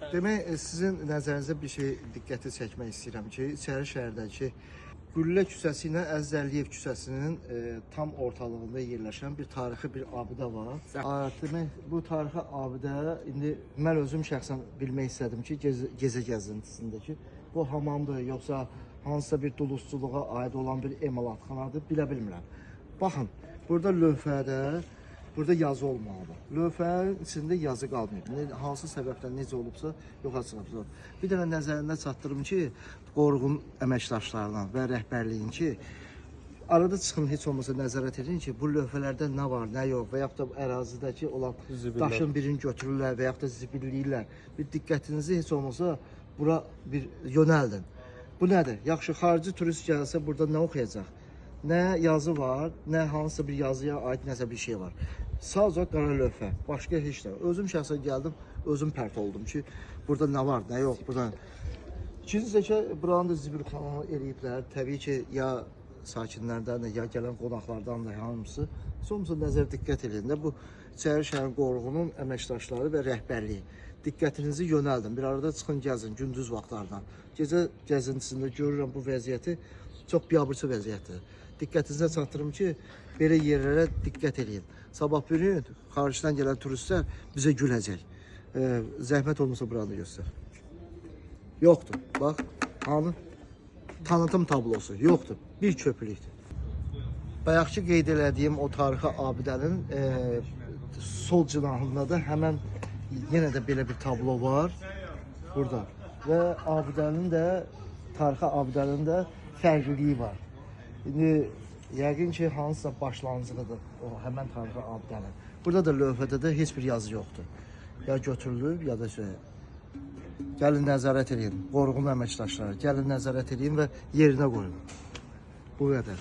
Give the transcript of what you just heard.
Demək, sizin nəzərinizə bir şey diqqəti çəkmək istəyirəm ki, İçəri şəhərdəki Qüllə küçəsi ilə Əziz Əliyev küçəsinin tam ortalığında yerləşən bir tarixi bir abidə var. Demək, bu tarixi abidə indi mən özüm şəxsən bilmək istədim ki, gecə gəzintisindəki bu hamamdır, yoxsa hansısa bir dulusçuluğa aid olan bir emalatxanadır, bilə bilmirəm. Baxın, burada lövhədə burada yazı olmalıdır. Lövhənin içində yazı qalmayıb. Hansı səbəbdən necə olubsa, yoxa çıxıb. Bir dənə nəzərində çatdırım ki, Qorğun əməkdaşlarına və rəhbərliyin ki, arada çıxın, heç olmasa nəzarət edin ki, bu lövhələrdə nə var, nə yox və yaxud da ərazidəki olan daşın birini götürürlər və yaxud da zibilləyirlər. Bir diqqətinizi heç olmasa bura bir yönəldin. Bu nədir? Yaxşı, xarici turist gəlsə burada nə oxuyacaq? Nə yazı var, nə hansısa bir yazıya aid nəsə bir şey var. Sadəcə qara lövhə, başqa heç nə. Özüm şəxsən gəldim, özüm pərt oldum ki, burada nə var, nə yox, burada. İkincisi ki, buranı da zibilxana eləyiblər. Təbii ki, ya sakinlərdən də, ya gələn qonaqlardan da hamısı. Sonrası nəzər diqqət edin də bu İçəri şəhər Qorğunun əməkdaşları və rəhbərliyi. Diqqətinizi yönəldin, bir arada çıxın gəzin gündüz vaxtlardan. Gecə gəzintisində görürəm bu vəziyyəti çox biabırçı vəziyyətdir. Diqqətinizə çatdırım ki, belə yerlərə diqqət edin. Sabah bir gün xaricdən gələn turistlər bizə güləcək. Zəhmət olmasa buranı göstər. Yoxdur. Bax, hanı? Tanıtım tablosu. Yoxdur. Bir köprülükdür. Bayaqki qeyd elədiyim o tarixi abidənin sol cinahında da həmən yenə də belə bir tablo var. Burada. Və abidənin də, tarixi abidənin də fərqliliyi var. İndi yəqin ki, hansısa başlanğıcıdır o həmən tarixi abidənin. Burada da lövhədə də heç bir yazı yoxdur. Ya götürülüb, ya da şey. Gəlin nəzarət edin, Qorğun əməkdaşları. Gəlin nəzarət edin və yerinə qoyun. Bu qədər.